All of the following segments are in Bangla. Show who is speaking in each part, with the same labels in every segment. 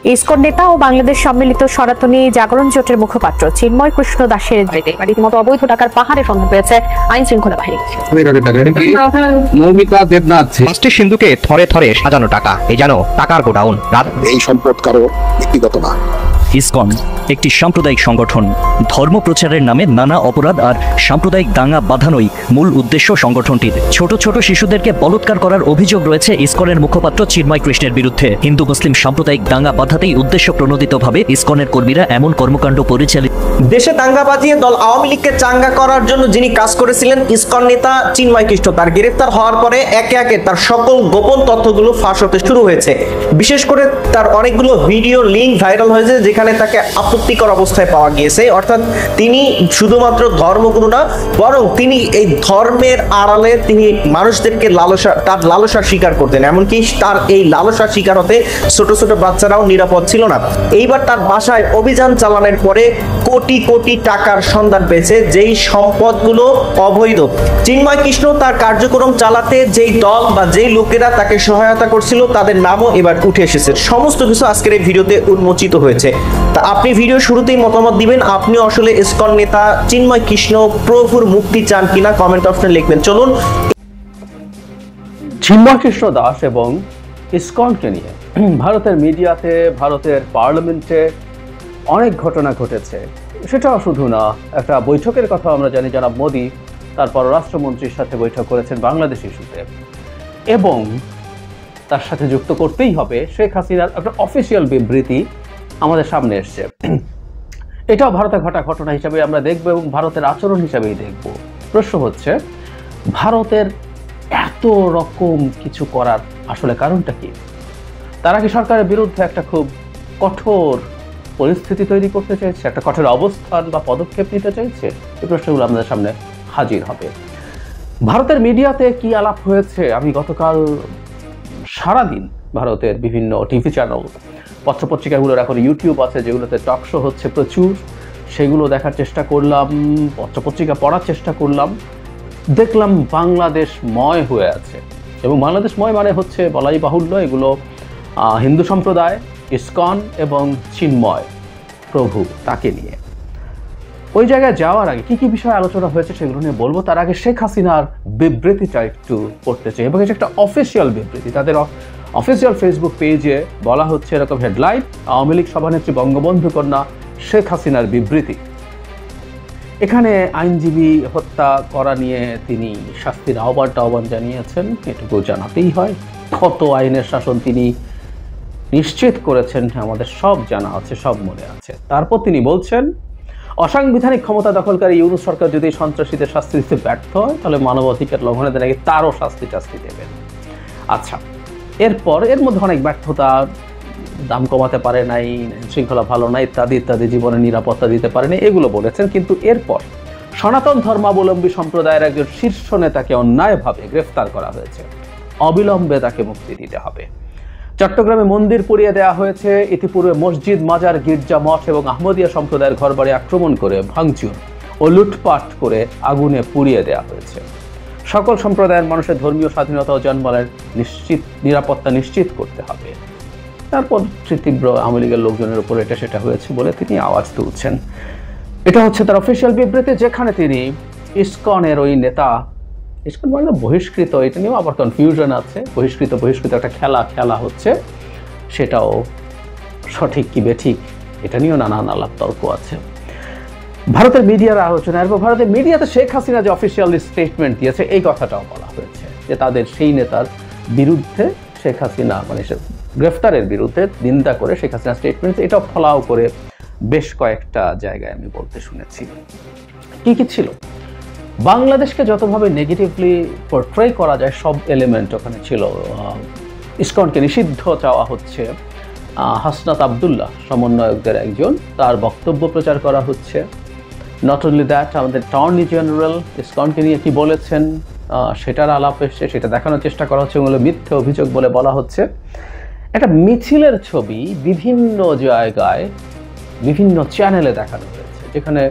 Speaker 1: ইসকন নেতা ও বাংলাদেশ সম্মিলিত সনাতনী জাগরণ জোটের মুখপাত্র চিন্ময় কৃষ্ণ দাসের বাড়িতে রীতিমতো অবৈধ টাকার পাহাড়ে সন্ধান পেয়েছে আইন শৃঙ্খলা বাহিনী।
Speaker 2: পাঁচটি সিন্ধুকে থরে থরে সাজানো টাকা, এই যেন টাকার গোডাউন।
Speaker 3: এই সম্পদ কারো ব্যক্তিগত না।
Speaker 4: ইসকন একটি সাম্প্রদায়িক সংগঠন। ধর্ম প্রচারের নামে নানা অপরাধ আর সাম্প্রদায়িক দাঙ্গা বাঁধানোই মূল উদ্দেশ্য সংগঠনটির। ছোট ছোট শিশুদেরকে বলাৎকার করার অভিযোগ রয়েছে ইসকনের মুখপাত্র চিন্ময় কৃষ্ণের বিরুদ্ধে। হিন্দু মুসলিম সাম্প্রদায়িক দাঙ্গা বাঁধাতেই উদ্দেশ্য প্রণোদিতভাবে ইসকনের কর্মীরা এমন কর্মকাণ্ড পরিচালিত।
Speaker 2: দেশে দাঙ্গা বাজিয়ে দল আওয়ামী লীগকে চাঙ্গা করার জন্য যিনি কাজ করেছিলেন ইসকন নেতা চিন্ময় কৃষ্ণ, তার গ্রেফতার হওয়ার পরে একে একে তার সকল গোপন তথ্যগুলো ফাঁস হতে শুরু হয়েছে। বিশেষ করে তার অনেকগুলো ভিডিও লিঙ্ক ভাইরাল হয়েছে যেখানে তাকে আপত্তিকর অবস্থায় পাওয়া গিয়েছে। অর্থাৎ তিনি শুধুমাত্র ধর্মগুরু না, বরং তিনি এই ধর্মের আড়ালে তিনি মানুষদেরকে তার লালসার শিকার করতেন। এমনকি তার এই লালসার শিকার হতে ছোট ছোট বাচ্চারাও নিরাপদ ছিল না। এইবার তার বাসায় অভিযান চালানোর পরে কোটি কোটি টাকার সন্ধান পেয়েছে, যেই সম্পদগুলো অবৈধ। চিন্ময় কৃষ্ণ তার কার্যক্রম চালাতে যেই দল বা যেই লোকেরা তাকে সহায়তা করছিল তাদের নামও এবার উঠে এসেছে। সমস্ত কিছু আজকের এই ভিডিওতে উন্মোচিত হয়েছে। তা আপনি ভিডিও শুরুতেই মতামত দিবেন, আপনি আসলে ইসকন নেতা চিন্ময় কৃষ্ণ প্রভুর মুক্তি চান কিনা কমেন্ট অপশনে লিখবেন। চলুন।
Speaker 5: চিন্ময় কৃষ্ণ দাস এবং ইসকনকে নিয়ে ভারতের মিডিয়াতে, ভারতের পার্লামেন্টে অনেক ঘটনা ঘটেছে। সেটাও শুধু না, একটা বৈঠকের কথা আমরা জানি, জনাব মোদি তার পররাষ্ট্রমন্ত্রীর সাথে বৈঠক করেছেন বাংলাদেশ ইস্যুতে, এবং তার সাথে যুক্ত করতেই হবে শেখ হাসিনার একটা অফিসিয়াল বিবৃতি আমাদের সামনে এসছে। এটাও ভারতে ঘটা ঘটনা হিসাবে আমরা দেখব এবং ভারতের আচরণ হিসাবেই দেখব। প্রশ্ন হচ্ছে, ভারতের এত রকম কিছু করার আসলে কারণটা কি? তারা কি সরকারের বিরুদ্ধে একটা খুব কঠোর পরিস্থিতি তৈরি করতে চাইছে, একটা কঠোর অবস্থান বা পদক্ষেপ নিতে চাইছে? এই প্রশ্নগুলো আমাদের সামনে হাজির হবে। ভারতের মিডিয়াতে কি আলাপ হয়েছে, আমি গতকাল সারাদিন ভারতের বিভিন্ন টিভি চ্যানেল, পত্রপত্রিকাগুলোর এখন ইউটিউব আছে যেগুলোতে টক শো হচ্ছে প্রচুর, সেগুলো দেখার চেষ্টা করলাম, পত্রপত্রিকা পড়ার চেষ্টা করলাম। দেখলাম বাংলাদেশময় হয়ে আছে, এবং বাংলাদেশময় মানে হচ্ছে বলাই বাহুল্য এগুলো হিন্দু সম্প্রদায়, ইসকন এবং চিন্ময় প্রভু তাকে নিয়ে। ওই জায়গায় যাওয়ার আগে কি কি বিষয় আলোচনা হয়েছে সেগুলো নিয়ে বলবো। তার আগে শেখ হাসিনার বিবৃতিটা একটু পড়তে চাই, এবং এটা একটা অফিসিয়াল বিবৃতি। তাদের অফিসিয়াল ফেসবুক পেজে বলা হচ্ছে এরকম হেডলাইন, আওয়ামী লীগ সভানেত্রী বঙ্গবন্ধু কন্যা শেখ হাসিনার বিবৃতি। এখানে আইনজীবী হত্যা করা নিয়ে তিনি শাস্তির আহ্বান জানিয়েছেন, এটুকু জানাতেই হয়। কত আইনের শাসন তিনি নিশ্চিত করেছেন আমাদের সব জানা আছে, সব মনে আছে। তারপর তিনি বলছেন, অসাংবিধানিক ক্ষমতা দখলকারী ইউনূস সরকার যদি সন্ত্রাসীদের শাস্তি দিতে ব্যর্থ হয় তাহলে মানবাধিকার লঙ্ঘনের নাকি তারও শাস্তি দেবেন। আচ্ছা, এরপর এর মধ্যে অনেক ব্যর্থতা, দাম কমাতে পারে নাই, শৃঙ্খলা ভালো নাই, ইত্যাদি ইত্যাদি, জীবনের নিরাপত্তা দিতে পারেনি, এগুলো বলেছেন। কিন্তু এরপর সনাতন ধর্মাবলম্বী সম্প্রদায়ের একজন শীর্ষ নেতাকে অন্যায়ভাবে গ্রেফতার করা হয়েছে, অবিলম্বে তাকে মুক্তি দিতে হবে। চট্টগ্রামে মন্দির পুড়িয়ে দেওয়া হয়েছে, ইতিপূর্বে মসজিদ, মাজার, গির্জা, মঠ এবং আহমদিয়া সম্প্রদায়ের ঘরবাড়ি আক্রমণ করে ভাঙচুর ও লুটপাট করে আগুনে পুড়িয়ে দেওয়া হয়েছে। সকল সম্প্রদায়ের মানুষের ধর্মীয় স্বাধীনতা ও জন্মালের নিরাপত্তা নিশ্চিত করতে হবে। তারপর তীব্র আওয়ামী লীগের লোকজনের উপর এটা সেটা হয়েছে বলে তিনি আওয়াজ তুলছেন। এটা হচ্ছে তার অফিসিয়াল বিবৃতি, যেখানে তিনি ইসকনের ওই নেতা, ইসকন মানে বহিষ্কৃত, এটা নিয়েও আবার কনফিউশন আছে। বহিষ্কৃত একটা খেলা হচ্ছে, সেটাও সঠিক কি বেঠিক এটা নিয়েও নানান আলাপ তর্ক আছে। ভারতের মিডিয়ার আলোচনা, এবং ভারতের মিডিয়াতে শেখ হাসিনা যে অফিসিয়াল স্টেটমেন্ট দিয়েছে এই কথাটাও বলা হয়েছে যে তাদের সেই নেতার বিরুদ্ধে শেখ হাসিনা মানে গ্রেফতারের বিরুদ্ধে নিন্দা করে শেখ হাসিনা স্টেটমেন্ট, এটাও ফলাও করে বেশ কয়েকটা জায়গায় আমি বলতে শুনেছি। কি ছিল, বাংলাদেশকে যতভাবে নেগেটিভলি পোর্ট্রে করা যায় সব এলিমেন্ট ওখানে ছিল। ইসকনকে নিষিদ্ধ চাওয়া হচ্ছে, হাসনাত আবদুল্লাহ সমন্বয়কদের একজন, তার বক্তব্য প্রচার করা হচ্ছে। নট অনলি দ্যাট, আমাদের অ্যাটর্নি জেনারেল ইসকনকে নিয়ে কি বলেছেন সেটার আলাপ এসছে, সেটা দেখানোর চেষ্টা করা হচ্ছে, ওগুলো মিথ্যে অভিযোগ বলে বলা হচ্ছে। একটা মিছিলের ছবি বিভিন্ন জায়গায় বিভিন্ন চ্যানেলে দেখানো হয়েছে, যেখানে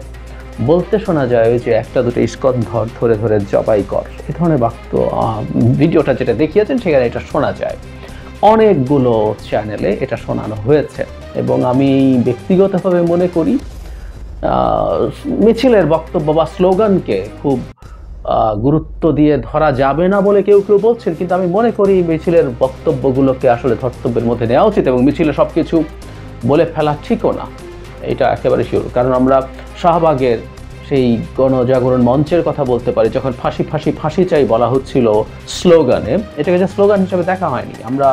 Speaker 5: বলতে শোনা যায় যে একটা দুটো ইসকন ধরে ধরে জবাই কর, এই ধরনের বাক্য ভিডিওটা যেটা দেখিয়েছেন সেখানে এটা শোনা যায়। অনেকগুলো চ্যানেলে এটা শোনানো হয়েছে। এবং আমি ব্যক্তিগতভাবে মনে করি মিছিলের বক্তব্য বা স্লোগানকে খুব গুরুত্ব দিয়ে ধরা যাবে না বলে কেউ কেউ বলছেন, কিন্তু আমি মনে করি মিছিলের বক্তব্যগুলোকে আসলে ধর্তব্যের মধ্যে নেওয়া উচিত এবং মিছিলে সব কিছু বলে ফেলা ঠিকও না, এটা একেবারে শিওর। কারণ আমরা শাহবাগের সেই গণজাগরণ মঞ্চের কথা বলতে পারি, যখন ফাঁসি ফাঁসি ফাঁসি চাই বলা হচ্ছিল স্লোগানে, এটাকে যে স্লোগান হিসেবে দেখা হয়নি, আমরা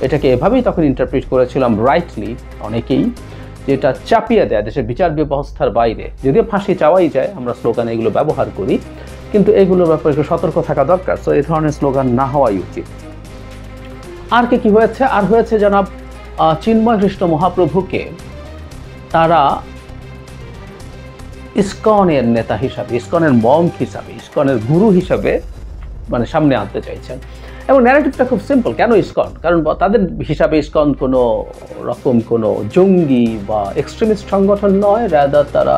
Speaker 5: এটাকে এভাবেই তখন ইন্টারপ্রিট করেছিলাম রাইটলি অনেকেই, যেটা চাপিয়ে দেয় দেশের বিচার ব্যবস্থার বাইরে। যদিও ফাঁসি চাওয়াই যায়, আমরা স্লোগানে এগুলো ব্যবহার করি, কিন্তু এগুলোর ব্যাপারে একটু সতর্ক থাকা দরকার। তো এই ধরনের স্লোগান না হওয়াই উচিত। আর কি হয়েছে? আর হয়েছে জনাব চিন্ময় কৃষ্ণ মহাপ্রভুকে তারা ইসকনের নেতা হিসাবে, ইসকনের মঙ্ক হিসাবে, ইসকনের গুরু হিসাবে মানে সামনে আনতে চাইছেন। এবং ন্যারেটিভটা খুব সিম্পল। কেন ইসকন? কারণ তাদের হিসাবে ইসকন কোনো রকম কোনো জঙ্গি বা এক্সট্রিমিস্ট সংগঠন নয়, রাদার তারা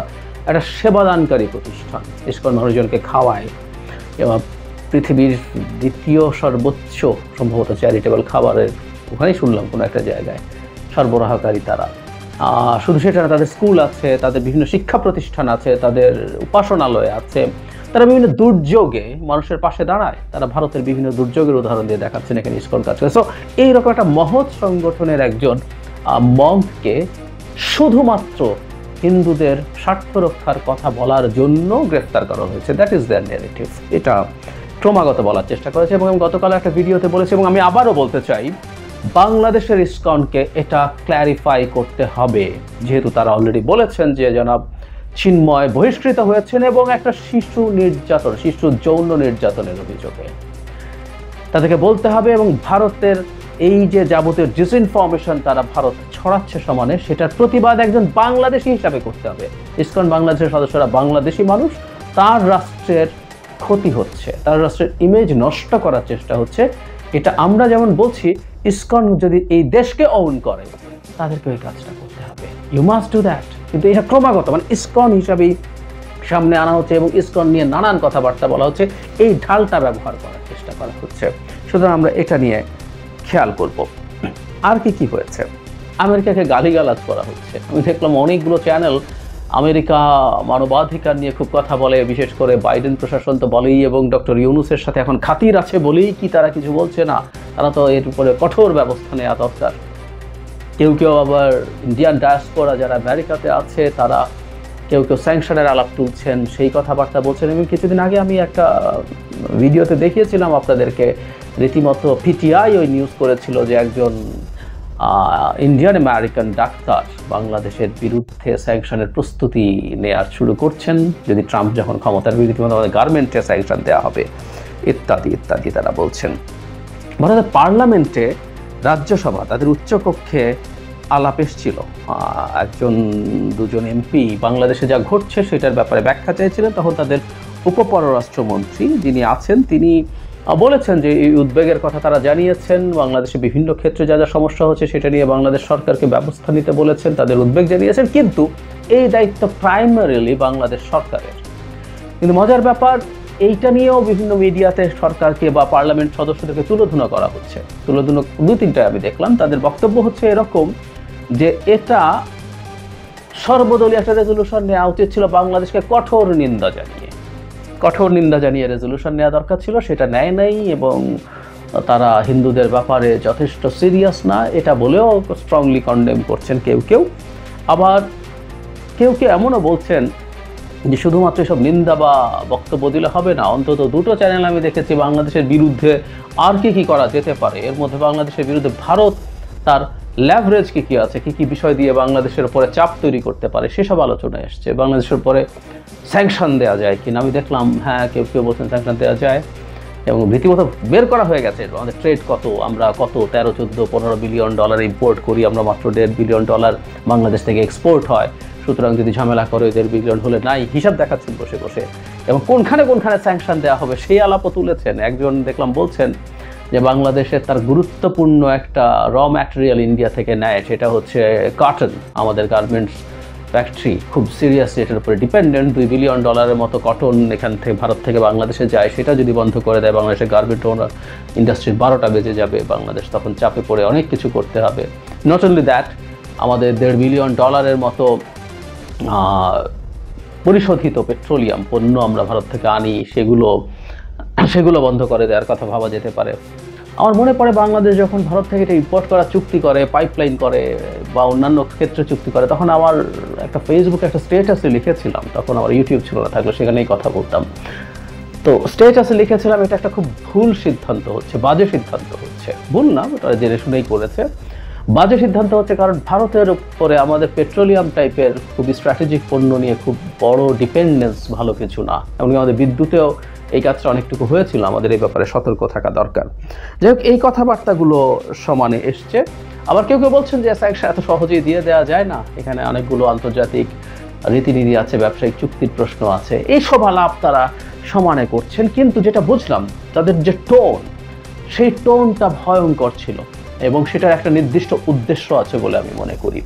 Speaker 5: একটা সেবাদানকারী প্রতিষ্ঠান। ইসকন মানুষজনকে খাওয়ায় এবং পৃথিবীর দ্বিতীয় সর্বোচ্চ সম্ভবত চ্যারিটেবল খাবারের, ওখানেই শুনলাম কোনো একটা জায়গায়, সরবরাহকারী তারা। শুধু সেটা না, তাদের স্কুল আছে, তাদের বিভিন্ন শিক্ষা প্রতিষ্ঠান আছে, তাদের উপাসনালয় আছে, তারা বিভিন্ন দুর্যোগে মানুষের পাশে দাঁড়ায়। তারা ভারতের বিভিন্ন দুর্যোগের উদাহরণ দিয়ে দেখাচ্ছেন এখানে ইসকন কাজ করে। সো এইরকম একটা মহৎ সংগঠনের একজন মঙ্ককে শুধুমাত্র হিন্দুদের স্বার্থ রক্ষার কথা বলার জন্য গ্রেফতার করা হয়েছে। That is their narrative. এটা ক্রমাগত বলার চেষ্টা করেছে এবং আমি গতকাল একটা ভিডিওতে বলেছি এবং আমি আবারও বলতে চাই, বাংলাদেশের ইসকনকে এটা ক্ল্যারিফাই করতে হবে, যেহেতু তারা অলরেডি বলেছেন যে জনাব চিন্ময় বহিষ্কৃত হয়েছেন এবং একটা শিশু যৌন নির্যাতনের অভিযোগে। তাদেরকে বলতে হবে এবং ভারতের এই যে যাবতীয় ডিসইনফরমেশন তারা ভারত ছড়াচ্ছে সমানে, সেটার প্রতিবাদ একজন বাংলাদেশি হিসাবে করতে হবে। ইসকন বাংলাদেশের সদস্যরা বাংলাদেশি মানুষ, তার রাষ্ট্রের ক্ষতি হচ্ছে, তার রাষ্ট্রের ইমেজ নষ্ট করার চেষ্টা হচ্ছে। এটা আমরা যেমন বলছি, ইসকন যদি এই দেশকে ওন করে, তাদেরকে ওই কাজটা করতে হবে। You must do that. কিন্তু এটা ক্রমাগত মানে ইসকন হিসাবেই সামনে আনা হচ্ছে এবং ইসকন নিয়ে নানান কথাবার্তা বলা হচ্ছে, এই ঢালটা ব্যবহার করার চেষ্টা করা হচ্ছে। সুতরাং আমরা এটা নিয়ে খেয়াল করব। আর কি হয়েছে? আমেরিকাকে গালিগালাজ করা হচ্ছে। আমি দেখলাম অনেকগুলো চ্যানেল আমেরিকা মানবাধিকার নিয়ে খুব কথা বলে, বিশেষ করে বাইডেন প্রশাসন তো বলেই, এবং ডক্টর ইউনুসের সাথে এখন খাতির আছে বলেই কি তারা কিছু বলছে না, তারা তো এর উপরে কঠোর ব্যবস্থা নেওয়া দরকার। কেউ কেউ আবার ইন্ডিয়ান ডায়াসপোরা যারা আমেরিকাতে আছে, তারা কেউ স্যাংশনের আলাপ তুলছেন, সেই কথাবার্তা বলছেন। এবং কিছুদিন আগে আমি একটা ভিডিওতে দেখিয়েছিলাম আপনাদেরকে, রীতিমতো পিটিআই ওই নিউজ করেছিল যে একজন ইন্ডিয়ান আমেরিকান ডাক্তার বাংলাদেশের বিরুদ্ধে স্যাংশনের প্রস্তুতি নেওয়া শুরু করছেন, যদি ট্রাম্প যখন ক্ষমতার বিরুদ্ধে আমাদের গার্মেন্টে স্যাংশন দেওয়া হবে, ইত্যাদি ইত্যাদি তারা বলছেন। ভারতের পার্লামেন্টে রাজ্যসভা তাদের উচ্চকক্ষে আলাপ এসেছিল, দুজন এমপি বাংলাদেশে যা ঘটছে সেটার ব্যাপারে ব্যাখ্যা চাইছিলেন। তখন তাদের উপপররাষ্ট্রমন্ত্রী যিনি আছেন তিনি বলেছেন যে এই উদ্বেগের কথা তারা জানিয়েছেন, বাংলাদেশে বিভিন্ন ক্ষেত্রে যা যা সমস্যা হচ্ছে সেটা নিয়ে বাংলাদেশ সরকারকে ব্যবস্থা নিতে বলেছেন, তাদের উদ্বেগ জানিয়েছেন, কিন্তু এই দায়িত্ব প্রাইমারিলি বাংলাদেশ সরকারের। কিন্তু মজার ব্যাপার, এইটা নিয়েও বিভিন্ন মিডিয়াতে সরকারকে বা পার্লামেন্ট সদস্যদেরকে তুলোধনা করা হচ্ছে। তুলোধনা 2-3টায় আমি দেখলাম, তাদের বক্তব্য হচ্ছে এরকম যে এটা সর্বদলীয় একটা রেজলিউশন নেওয়া উচিত ছিল, বাংলাদেশকে কঠোর নিন্দা জানিয়ে রেজলিউশন নেওয়া দরকার ছিল, সেটা নেয় নাই এবং তারা হিন্দুদের ব্যাপারে যথেষ্ট সিরিয়াস না, এটা বলেও স্ট্রংলি কন্ডেম করছেন কেউ কেউ। আবার কেউ এমনও বলছেন যে শুধুমাত্র সব নিন্দা বা বক্তব্য দিলে হবে না, অন্তত 2টো চ্যানেল আমি দেখেছি বাংলাদেশের বিরুদ্ধে আর কি করা যেতে পারে। এর মধ্যে বাংলাদেশের বিরুদ্ধে ভারত তার ল্যাভারেজ কি আছে, কি বিষয় দিয়ে বাংলাদেশের উপরে চাপ তৈরি করতে পারে, সেসব আলোচনা এসছে। বাংলাদেশের উপরে স্যাংশন দেওয়া যায় কিনা আমি দেখলাম, হ্যাঁ কেউ বলছেন স্যাংশন দেওয়া যায় এবং রীতিমতো বের করা হয়ে গেছে। আমাদের ট্রেড কত, আমরা কত 13, 14, 15 বিলিয়ন ডলার ইম্পোর্ট করি, আমরা মাত্র $1.5 বিলিয়ন বাংলাদেশ থেকে এক্সপোর্ট হয়। সুতরাং যদি ঝামেলা করে 1.5 বিলিয়ন হলে নাই, হিসাব দেখাচ্ছেন বসে বসে, এবং কোনখানে স্যাংশন দেওয়া হবে সেই আলাপও তুলেছেন। একজন দেখলাম বলছেন যে বাংলাদেশের তার গুরুত্বপূর্ণ একটা র ম্যাটেরিয়াল ইন্ডিয়া থেকে নেয়, সেটা হচ্ছে কটন, আমাদের গার্মেন্টস ফ্যাক্টরি খুব সিরিয়াসলি এটার উপরে ডিপেন্ডেন্ট, $2 বিলিয়ন মতো কটন এখান থেকে ভারত থেকে বাংলাদেশে যায়, সেটা যদি বন্ধ করে দেয় বাংলাদেশের গার্মেন্ট ইন্ডাস্ট্রির 12টা বেজে যাবে, বাংলাদেশ তখন চাপে পড়ে অনেক কিছু করতে হবে। নট অনলি দ্যাট, আমাদের $1.5 বিলিয়ন মতো পরিশোধিত পেট্রোলিয়াম পণ্য আমরা ভারত থেকে আনি, সেগুলো বন্ধ করে দেওয়ার কথা ভাবা যেতে পারে। আমার মনে পড়ে বাংলাদেশ যখন ভারত থেকে এটা ইম্পোর্ট করা চুক্তি করে, পাইপলাইন করে বা অন্যান্য ক্ষেত্রে চুক্তি করে, তখন আমার একটা ফেসবুকে একটা স্টেটাসে লিখেছিলাম, তখন আমার ইউটিউব ছিল না, থাকলে সেখানেই কথা বলতাম। তো স্টেটাসে লিখেছিলাম এটা একটা খুব ভুল সিদ্ধান্ত হচ্ছে, বাজে সিদ্ধান্ত হচ্ছে, ভুল না, ওটা জেনে শুনেই করেছে, বাজে সিদ্ধান্ত হচ্ছে। কারণ ভারতের উপরে আমাদের পেট্রোলিয়াম টাইপের খুবই স্ট্র্যাটেজিক পণ্য নিয়ে খুব বড় ডিপেন্ডেন্স ভালো কিছু না। এমনকি আমাদের বিদ্যুতেও এই কাজটা অনেকটুকু হয়েছিল, আমাদের এই ব্যাপারে সতর্ক থাকা দরকার। যাই হোক, এই কথাবার্তাগুলো সমানে এসছে। আবার কেউ কেউ বলছেন যে স্যাংশন এত সহজেই দিয়ে দেওয়া যায় না, এখানে অনেকগুলো আন্তর্জাতিক রীতিনীতি আছে, ব্যবসায়িক চুক্তির প্রশ্ন আছে, এইসব আলাপ তারা সমানে করছেন। কিন্তু যেটা বুঝলাম, তাদের যে টোন, সেই টোনটা ভয়ঙ্কর ছিল এবং সেটার একটা নির্দিষ্ট উদ্দেশ্য আছে বলে আমি মনে করি।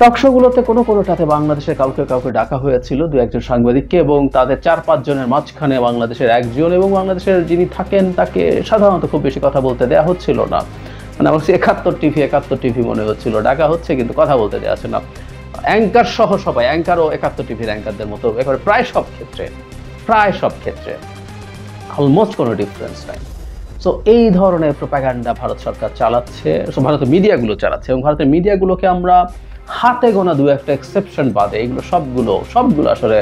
Speaker 5: টকশোগুলোতে কোনোটাতে বাংলাদেশের কাউকে ডাকা হয়েছিল, 2-1 সাংবাদিককে, এবং তাদের 4-5 জনের মাঝখানে বাংলাদেশের একজন, এবং বাংলাদেশের যিনি থাকেন তাকে সাধারণত খুব বেশি কথা বলতে দেওয়া হচ্ছিল না। মানে আমার 71 টিভি মনে হচ্ছিল, ডাকা হচ্ছে কিন্তু কথা বলতে দেওয়া আছে না। অ্যাঙ্কার সহ সবাই, অ্যাঙ্কারও 71 টিভির অ্যাঙ্কারদের মতো, একেবারে প্রায় সব ক্ষেত্রে অলমোস্ট কোনো ডিফারেন্স নাই। সো এই ধরনের প্রোপাগান্ডা ভারত সরকার চালাচ্ছে, ভারতের মিডিয়াগুলো চালাচ্ছে, এবং ভারতের মিডিয়াগুলোকে আমরা হাতে গোনা 2-1 এক্সেপশন বাদে এগুলো সবগুলো আসলে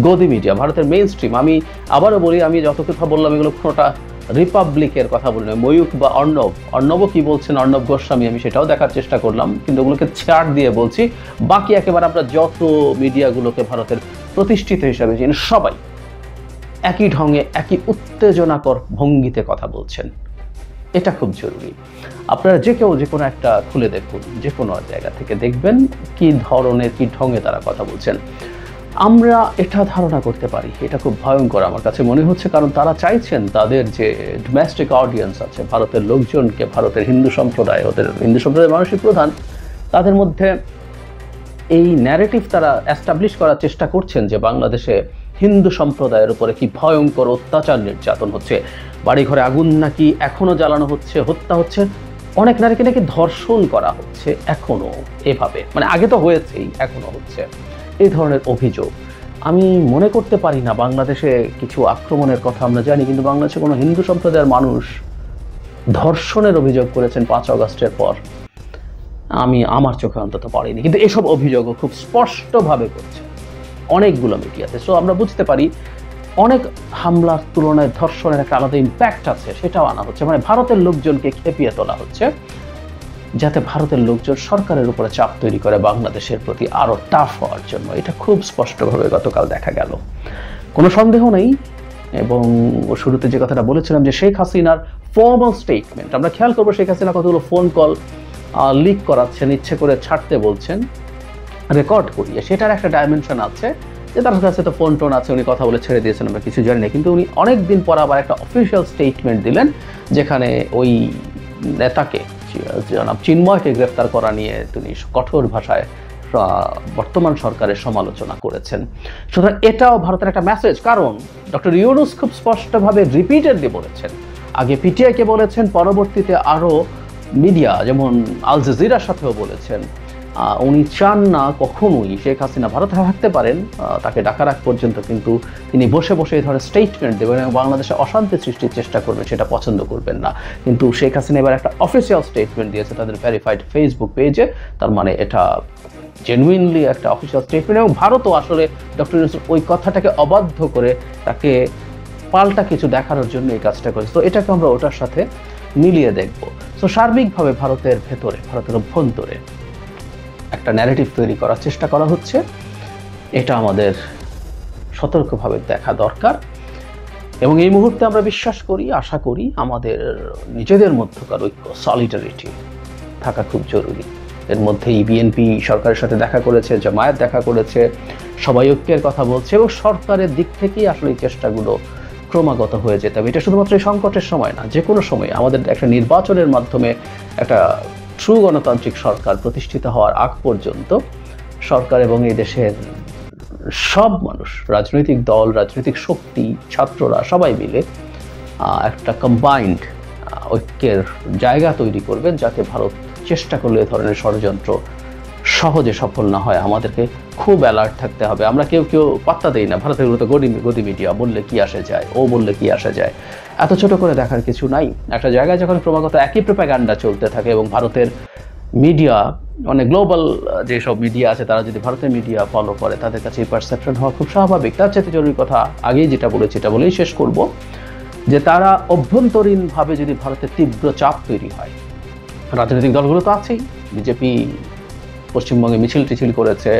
Speaker 5: গদি মিডিয়া, ভারতের মেইন স্ট্রিম। আমি আবারও বলি, আমি যত কথা বললাম এগুলো কোনোটা রিপাবলিকের কথা বলি না, ময়ূক বা অর্ণবও কি বলছেন, অর্ণব গোস্বামী, আমি সেটাও দেখার চেষ্টা করলাম, কিন্তু ওগুলোকে ছাড় দিয়ে বলছি। বাকি একেবারে আমরা যত মিডিয়াগুলোকে ভারতের প্রতিষ্ঠিত হিসাবে চিনি, সবাই একই ঢঙে একই উত্তেজনাকর ভঙ্গিতে কথা বলছেন। এটা খুব জরুরি। আপনারা যে কোনো একটা খুলে দেখুন, যে কোনো জায়গা থেকে দেখবেন কি ধরনের, কি ঢঙে তারা কথা বলছেন। আমরা এটা ধারণা করতে পারি, এটা খুব ভয়ঙ্কর আমার কাছে মনে হচ্ছে, কারণ তারা চাইছেন তাদের যে ডোমেস্টিক অডিয়েন্স আছে, ভারতের লোকজনকে, ভারতের হিন্দু সম্প্রদায়, ওদের হিন্দু সম্প্রদায়ের মানুষই প্রধান, তাদের মধ্যে এই ন্যারেটিভ তারা এস্টাবলিশ করার চেষ্টা করছেন যে বাংলাদেশে হিন্দু সম্প্রদায়ের উপরে কি ভয়ঙ্কর অত্যাচার নির্যাতন হচ্ছে, বাড়িঘরে আগুন নাকি এখনো জ্বালানো হচ্ছে, হত্যা হচ্ছে, অনেক নারীকে নাকি ধর্ষণ করা হচ্ছে এখনো, এভাবে, মানে আগে তো হয়েছেই, এখনো হচ্ছে, এই ধরনের অভিযোগ। আমি মনে করতে পারি না বাংলাদেশে কিছু আক্রমণের কথা আমরা জানি, কিন্তু বাংলাদেশে কোনো হিন্দু সম্প্রদায়ের মানুষ ধর্ষণের অভিযোগ করেছেন 5 আগস্টের পর আমি আমার চোখে অন্তত পড়িনি। কিন্তু এসব অভিযোগও খুব স্পষ্টভাবে করছে অনেকগুলো মিডিয়াতে। সো আমরা বুঝতে পারি অনেক হামলার তুলনায় ধর্ষণের একটা আলাদা ইম্প্যাক্ট আছে, সেটাও আনা হচ্ছে। মানে ভারতের লোকজনকে খেপিয়ে তোলা হচ্ছে যাতে ভারতের লোকজন সরকারের উপরে চাপ তৈরি করে বাংলাদেশের প্রতি আরো টাফ হওয়ার জন্য। এটা খুব স্পষ্টভাবে গতকাল দেখা গেল, কোনো সন্দেহ নেই। এবং শুরুতে যে কথাটা বলেছিলাম যে শেখ হাসিনার ফর্মাল স্টেটমেন্ট, আমরা খেয়াল করবো শেখ হাসিনা কতগুলো ফোন কল লিক করাচ্ছেন, ইচ্ছে করে ছাড়তে বলছেন রেকর্ড করিয়ে, সেটার একটা ডাইমেনশন আছে যে তার কাছে তো ফোন টোন আছে, উনি কথা বলে ছেড়ে দিয়েছেন, আমরা কিছু জানি না। কিন্তু উনি অনেক দিন পর আবার একটা অফিসিয়াল স্টেটমেন্ট দিলেন, যেখানে ওই নেতাকে, জনাব চিন্ময়কে গ্রেফতার করা নিয়ে তিনি কঠোর ভাষায় বর্তমান সরকারের সমালোচনা করেছেন। সুতরাং এটাও ভারতের একটা মেসেজ, কারণ ডক্টর ইউনূস খুব স্পষ্টভাবে রিপিটেডলি বলেছেন, আগে পিটিআইকে বলেছেন, পরবর্তীতে আরও মিডিয়া যেমন আল জাজিরার সাথেও বলেছেন, উনি চান না কখনোই শেখ হাসিনা ভারতে থাকতে পারেন, তাকে ডাকার আগ পর্যন্ত কিন্তু তিনি বসে বসে এই ধরনের স্টেটমেন্ট দেবেন এবং বাংলাদেশে অশান্তি সৃষ্টির চেষ্টা করবেন, সেটা পছন্দ করবেন না। কিন্তু শেখ হাসিনা এবার একটা অফিসিয়াল স্টেটমেন্ট দিয়েছে তাদের ভেরিফাইড ফেসবুক পেজে, তার মানে এটা জেনুইনলি একটা অফিসিয়াল স্টেটমেন্ট। এবং ভারতও আসলে ডক্টর ইউনূস ওই কথাটাকে অবাধ্য করে তাকে পাল্টা কিছু দেখানোর জন্য এই কাজটা করেছে। তো এটাকে আমরা ওটার সাথে মিলিয়ে দেখব। সো সার্বিকভাবে ভারতের ভেতরে, ভারতের অভ্যন্তরে একটা ন্যারেটিভ তৈরি করার চেষ্টা করা হচ্ছে, এটা আমাদের সতর্কভাবে দেখা দরকার। এবং এই মুহূর্তে আমরা বিশ্বাস করি, আশা করি আমাদের নিজেদের মধ্যকার ঐক্য, সলিডারিটি থাকা খুব জরুরি। এর মধ্যেই বিএনপি সরকারের সাথে দেখা করেছে, জামায়াত দেখা করেছে, সবাই ঐক্যের কথা বলছে, এবং সরকারের দিক থেকেই আসলে এই চেষ্টাগুলো ক্রমাগত হয়ে যেতে হবে। এটা শুধুমাত্র এই সংকটের সময় না, যে কোনো সময় আমাদের একটা নির্বাচনের মাধ্যমে একটা ট্রু গণতান্ত্রিক সরকার প্রতিষ্ঠিত হওয়ার আগ পর্যন্ত সরকার এবং এই দেশের সব মানুষ, রাজনৈতিক দল, রাজনৈতিক শক্তি, ছাত্ররা সবাই মিলে একটা কম্বাইন্ড ঐক্যের জায়গা তৈরি করবেন, যাতে ভারত চেষ্টা করলে এ ধরনের ষড়যন্ত্র সহজে সফল না হয়। আমাদেরকে খুব অ্যালার্ট থাকতে হবে। আমরা কেউ পাত্তা দেই না, ভারতের তো গদি মিডিয়া, বললে কি আসে যায়, ও বললে কি আসে যায়, এত ছোট করে দেখার কিছু নাই। একটা জায়গায় যখন ক্রমাগত একই প্রোপাগান্ডা চলতে থাকে এবং ভারতের মিডিয়া, মানে গ্লোবাল যেসব মিডিয়া আছে, তারা যদি ভারতের মিডিয়া ফলো করে, তাদের কাছে এই পারসেপশন হওয়া খুব স্বাভাবিক। তার চেয়ে জরুরি কথা, আগেই যেটা বলেছি এটা বলেই শেষ করব, যে তারা অভ্যন্তরীণভাবে যদি ভারতের তীব্র চাপ তৈরি হয়, রাজনৈতিক দলগুলো তো আছেই, বিজেপি পশ্চিমবঙ্গে মিছিল টিছিল করেছে,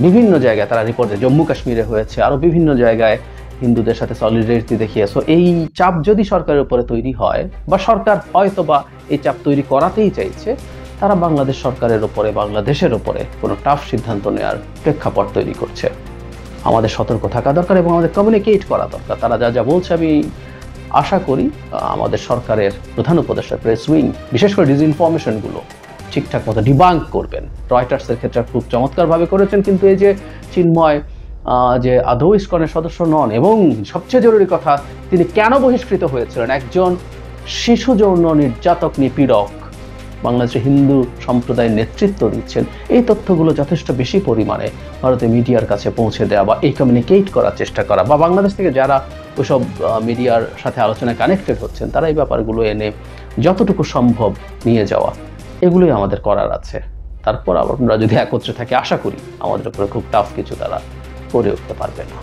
Speaker 5: বিভিন্ন জায়গায় তারা রিপোর্টে, জম্মু কাশ্মীরে হয়েছে, আরও বিভিন্ন জায়গায় হিন্দুদের সাথে সলিডারিটি দেখিয়ে। সো এই চাপ যদি সরকারের উপরে তৈরি হয়, বা সরকার হয়তো বা এই চাপ তৈরি করাতেই চাইছে, তারা বাংলাদেশ সরকারের ওপরে, বাংলাদেশের ওপরে কোনো টাফ সিদ্ধান্ত নেওয়ার প্রেক্ষাপট তৈরি করছে। আমাদের সতর্ক থাকা দরকার এবং আমাদের কমিউনিকেট করা দরকার। তারা যা যা বলছে, আমি আশা করি আমাদের সরকারের প্রধান উপদেষ্টা, প্রেস উইং, বিশেষ করে ডিসইনফরমেশনগুলো ঠিকঠাক মতো ডিবাঙ্ক করবেন। রয়টার্সের ক্ষেত্রে খুব চমৎকারভাবে করেছেন, কিন্তু এই যে চিন্ময় যে আদৌ ইসকনের সদস্য নন, এবং সবচেয়ে জরুরি কথা, তিনি কেন বহিষ্কৃত হয়েছিলেন, একজন শিশু যৌন নির্যাতক, নিপীড়ক বাংলাদেশের হিন্দু সম্প্রদায়ের নেতৃত্ব দিচ্ছেন, এই তথ্যগুলো যথেষ্ট বেশি পরিমাণে ভারতের মিডিয়ার কাছে পৌঁছে দেওয়া, বা এই কমিউনিকেট করার চেষ্টা করা, বা বাংলাদেশ থেকে যারা ওইসব মিডিয়ার সাথে আলোচনায় কানেক্টেড হচ্ছেন, তারা এই ব্যাপারগুলো এনে যতটুকু সম্ভব নিয়ে যাওয়া, এগুলোই আমাদের করার আছে। তারপর আমরা যদি একত্রে থাকি, আশা করি আমাদের উপরে খুব টাফ কিছু তারা করে উঠতে পারবে না।